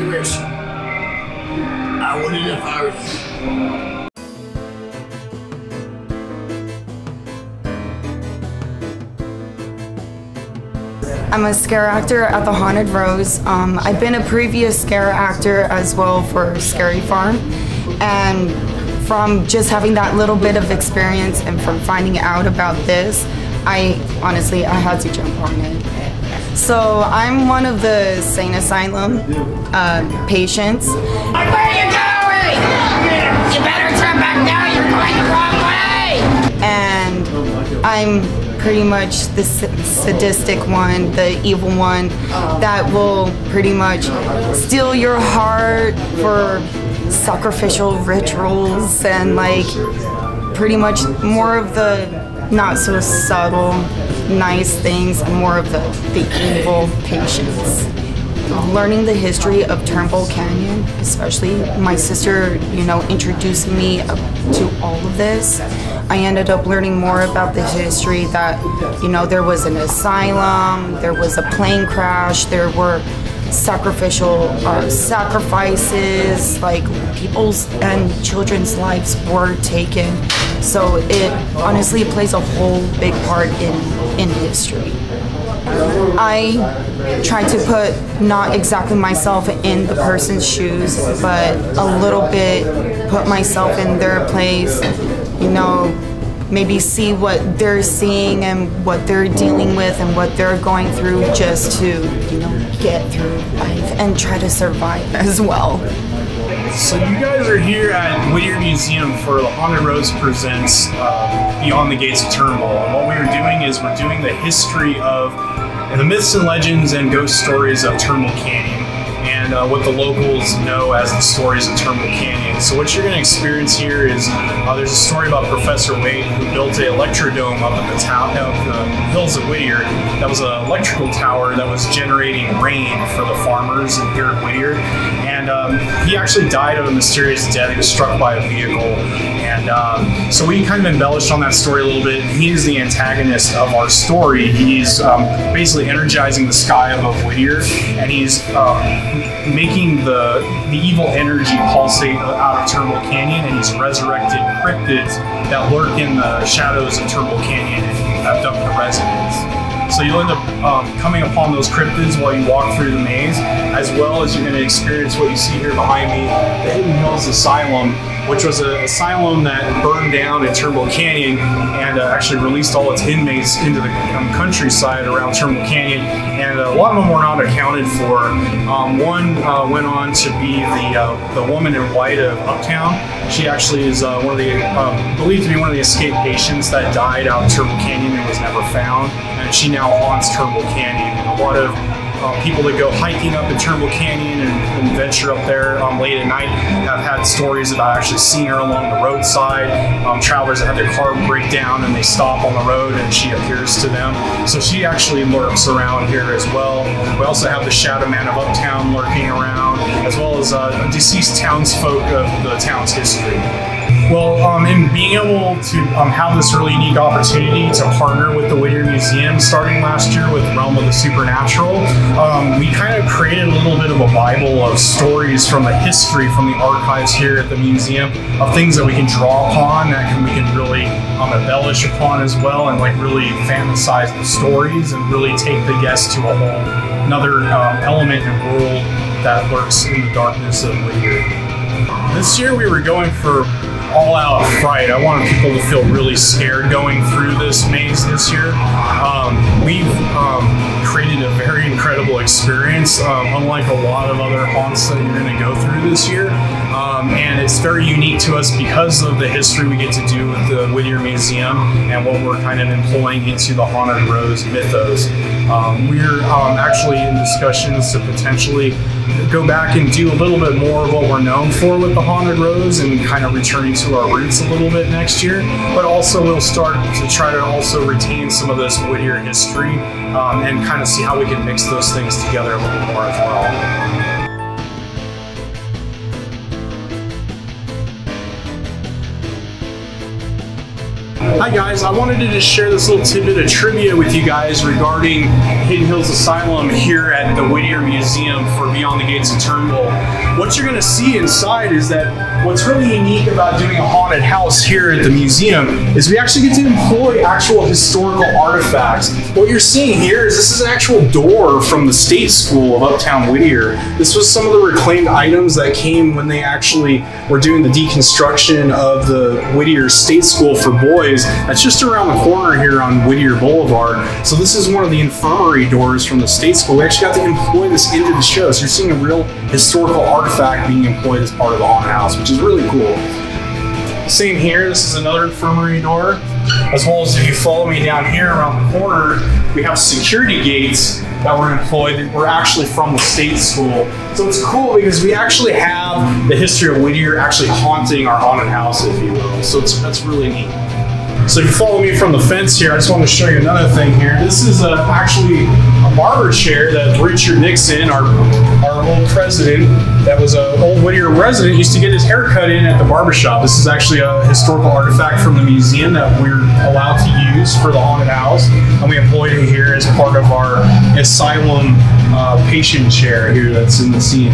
wish. I wouldn't if I were you. I'm a scare actor at the Haunted Rose. I've been a previous scare actor as well for Scary Farm, and from just having that little bit of experience and from finding out about this, I had to jump on it. So I'm one of the sane asylum patients. Where are you going? You better turn back now, you're going the wrong way! And I'm pretty much the sadistic one, the evil one that will pretty much steal your heart for sacrificial rituals and like pretty much more of the not so subtle, nice things and more of the evil patients. Learning the history of Turnbull Canyon, especially my sister, introducing me to all of this, I ended up learning more about the history that, there was an asylum, there was a plane crash, there were sacrificial sacrifices, like people's and children's lives were taken. So it honestly plays a whole big part in history. I try to put not exactly myself in the person's shoes, but a little bit put myself in their place, maybe see what they're seeing and what they're dealing with and what they're going through just to, get through life and try to survive as well. So you guys are here at Whittier Museum for the Haunted Rose Presents Beyond the Gates of Turnbull. And what we are doing is we're doing the history of the myths and legends and ghost stories of Turnbull Canyon and what the locals know as the stories of Turnbull Canyon. So what you're going to experience here is there's a story about Professor Wade who built an electrodome up at the hills of Whittier. That was an electrical tower that was generating rain for the farmers here at Whittier. And he actually died of a mysterious death. He was struck by a vehicle. And so we kind of embellished on that story a little bit. He is the antagonist of our story. He's basically energizing the sky above Whittier, and he's making the evil energy pulsate out of Turnbull Canyon, and he's resurrected cryptids that lurk in the shadows of Turnbull Canyon and abduct the residents. So you'll end up coming upon those cryptids while you walk through the maze, as well as you're going to experience what you see here behind me, the Hidden Hills Asylum, which was an asylum that burned down in Turnbull Canyon and actually released all its inmates into the countryside around Turnbull Canyon. And a lot of them were not accounted for. One went on to be the woman in white of Uptown. She actually is one of the believed to be one of the escaped patients that died out in Turnbull Canyon and was never found. And she now haunts Turnbull Canyon. And a lot of people that go hiking up in Turnbull Canyon and venture up there late at night have had stories about actually seeing her along the roadside. Travelers that had their car break down and they stop on the road and she appears to them. So she actually lurks around here as well. We also have the Shadow Man of Uptown lurking around, as well as deceased townsfolk of the town's history. Well, in being able to have this really unique opportunity to partner with the Whittier Museum starting last year with Realm of the Supernatural, we kind of created a little bit of a Bible of stories from the history, from the archives here at the museum, of things that we can draw upon, that we can really embellish upon as well, and like really fantasize the stories and really take the guest to a whole another element and world that lurks in the darkness of Whittier. This year we were going for all-out fright. I wanted people to feel really scared going through this maze this year. We've created a very incredible experience, unlike a lot of other haunts that you're going to go through this year. And it's very unique to us because of the history we get to do with the Whittier Museum and what we're kind of employing into the Haunted Rose mythos. We're actually in discussions to potentially go back and do a little bit more of what we're known for with the Haunted Rose and kind of returning to our roots a little bit next year. But also we'll start to try to also retain some of this Whittier history and kind of see how we can mix those things together a little more as well. Hi guys, I wanted to just share this little tidbit of trivia with you guys regarding Hidden Hills Asylum here at the Whittier Museum for Beyond the Gates of Turnbull. What you're going to see inside is that what's really unique about doing a haunted house here at the museum is we actually get to employ actual historical artifacts. What you're seeing here is this is an actual door from the State School of Uptown Whittier. This was some of the reclaimed items that came when they actually were doing the deconstruction of the Whittier State School for Boys. That's just around the corner here on Whittier Boulevard. So this is one of the infirmary doors from the State School. We actually got to employ this into the show. So you're seeing a real historical artifact being employed as part of the haunted house, which is really cool. Same here, this is another infirmary door. As well as if you follow me down here around the corner, we have security gates that were employed that were actually from the State School. So it's cool because we actually have the history of Whittier actually haunting our haunted house, if you will. So that's really neat. So if you follow me from the fence here, I just want to show you another thing here. This is actually a barber chair that Richard Nixon, our old president, that was an old Whittier resident, used to get his hair cut in at the barber shop. This is actually a historical artifact from the museum that we're allowed to use for the haunted house, and we employed it here as part of our asylum patient chair here that's in the scene.